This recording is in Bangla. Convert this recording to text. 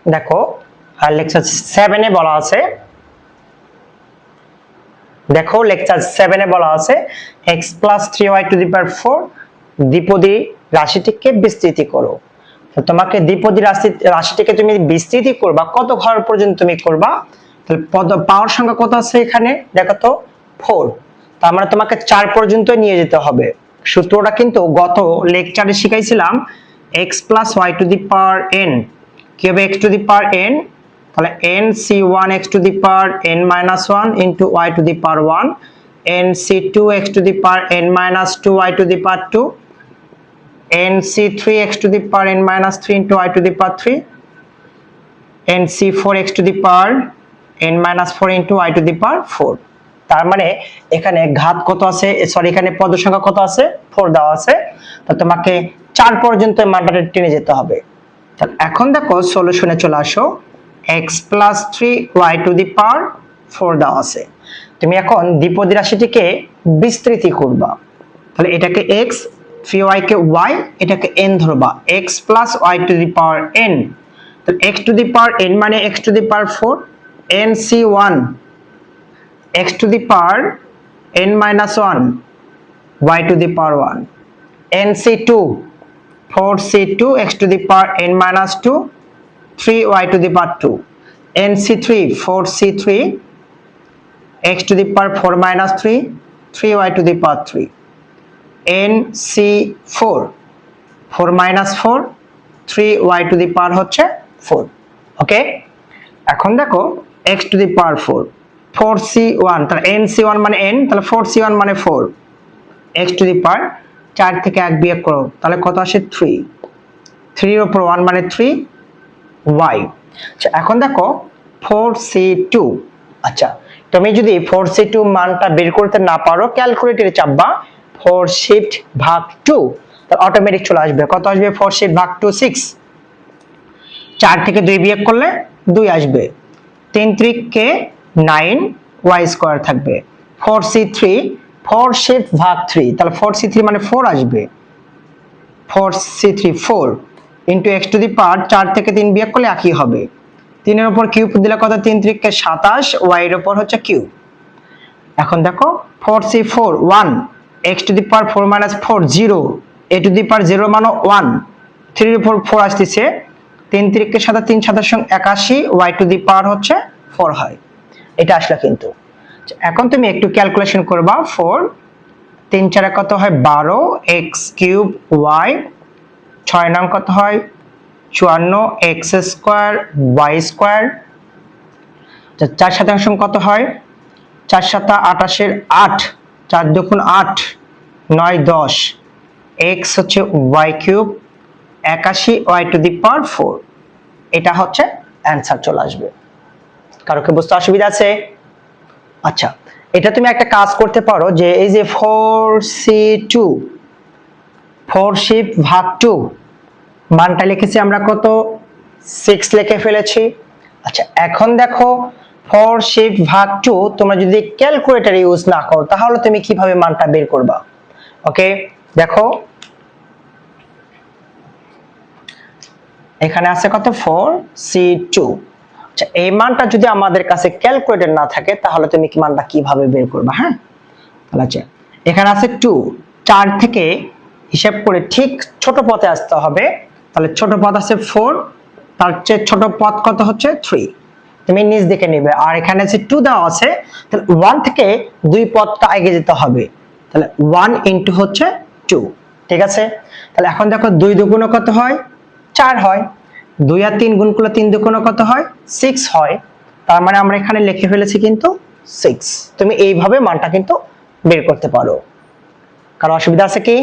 দেখো লেকচার 7 এ বলা আছে, দেখো লেকচার 7 এ বলা আছে x + 3y⁴ দ্বিপদী রাশিটিকে বিস্তৃতি করো। তো তোমাকে দ্বিপদী রাশিটিকে তুমি বিস্তৃতি করবা, কত ঘর পর্যন্ত তুমি করবা? তাহলে পাওয়ার সংখ্যা কত আছে এখানে দেখো তো 4, তার মানে তোমাকে 4 পর্যন্ত নিয়ে যেতে হবে। সূত্রটা কিন্তু গত লেকচারে শিখাইছিলাম x + y⁴n, কি হবে x⁴n, তাহলে nc1 x⁴n - 1 into y⁴1, nc2 x⁴n - 2 y⁴2, nc3 x⁴n - 3 into y⁴3, nc4 x⁴n - 4 into y⁴4। তার মানে এখানে ঘাত কত আছে, সরি এখানে পদ সংখ্যা কত আছে 4 দেওয়া আছে, তো তোমাকে 4 পর্যন্ত মানটা টেনে যেতে হবে। তাহলে এখন দেখো সলিউশনে চলে আসো, x + 3y⁴ দেওয়া আছে, তুমি এখন দ্বিপদী রাশিটিকে বিস্তৃতি করবা। তাহলে এটাকে x, 3y কে y, এটাকে n ধরবা, x + y⁴n। তাহলে x⁴n মানে x⁴, nc1 x⁴n - 1 y⁴1, nc2 4c2 x⁴n - 2 3y⁴2, nc3 4c3 x⁴ - 3 3y⁴3, nc4 4 - 4 3y⁴ ওকে। এখন দেখো x⁴ 4c1, তাহলে nc1 মানে n, তাহলে 4c1 মানে 4, x⁴ 4 থেকে 1 বিয়োগ করো, তাহলে কত আসে 3, 3 এর উপর 1 মানে 3 y। আচ্ছা এখন দেখো 4c2, আচ্ছা তুমি যদি 4c2 মানটা বের করতে না পারো, ক্যালকুলেটরে চাপবা 4 শিফট ভাগ 2, তাহলে অটোমেটিক চলে আসবে, কত আসবে 4 শিফট ভাগ 2 6, 4 থেকে 2 বিয়োগ করলে 2 আসবে, 3 × 9 y² থাকবে, 4c3 4 শিফট ভাগ 3, তাহলে 4c3 মানে 4 আসবে, 4c3 4 ইনটু x⁴, 4 থেকে 3 বিয়োগ করলে একই হবে, 3 এর উপর কিউব দিলে কত 3 × 27, y এর উপর হচ্ছে কিউব। এখন দেখো 4c4 1, x⁴ 4 - 4 0, a⁴ 0 মানে 1, 3 এর উপর 4 আসতেছে, 3 × 7 3 7 81, y⁴ হচ্ছে 4 হয়, এটা আসলে কিন্তু। এখন তুমি একটু ক্যালকুলেশন করবা, 4 3 4 কত হয় 12 x³ y, 6 নং কত হয় 54 x² y², 4 শতাংশ কত হয় 4 7 28 8, 4 2 8 9 10, x হচ্ছে y³ 81 y⁴, এটা হচ্ছে অ্যানসার চলে আসবে। কারো কি বুঝতে অসুবিধা আছে? আচ্ছা এটা তুমি একটা কাজ করতে পারো, যে এই যে 4c2 4 শিফট ভাগ 2 মানটা লিখেছি আমরা কত 6 লিখে ফেলেছি। আচ্ছা এখন দেখো 4 শিফট ভাগ 2 তোমরা যদি ক্যালকুলেটর ইউজ না করো, তাহলে তুমি কিভাবে মানটা বের করবা? ওকে দেখো এখানে আছে কত 4c2, আচ্ছা এই মানটা যদি আমাদের কাছে ক্যালকুলেটর না থাকে, তাহলে তুমি কি মানটা কিভাবে বের করবা? হ্যাঁ তাহলে আচ্ছা এখানে আছে 2, 4 থেকে হিসাব করে ঠিক ছোট পথে আসতে হবে, তাহলে ছোট পথ আছে 4, তার চেয়ে ছোট পথ কত হচ্ছে 3, তুমি নিচ দিকে নেবে, আর এখানে আছে 2 দেওয়া আছে, তাহলে 1 থেকে 2 পথটা এগিয়ে যেতে হবে, তাহলে 1 ইনটু হচ্ছে 2, ঠিক আছে। তাহলে এখন দেখো 2 দুগুণ কত হয় 4 হয়, 2 আর 3 গুণ করলে 3 দুগুণ কত হয় 6 হয়, তার মানে আমরা এখানে লিখে ফেলেছি কিন্তু 6। তুমি এইভাবে মানটা কিন্তু বের করতে পারো। কারো অসুবিধা আছে কি?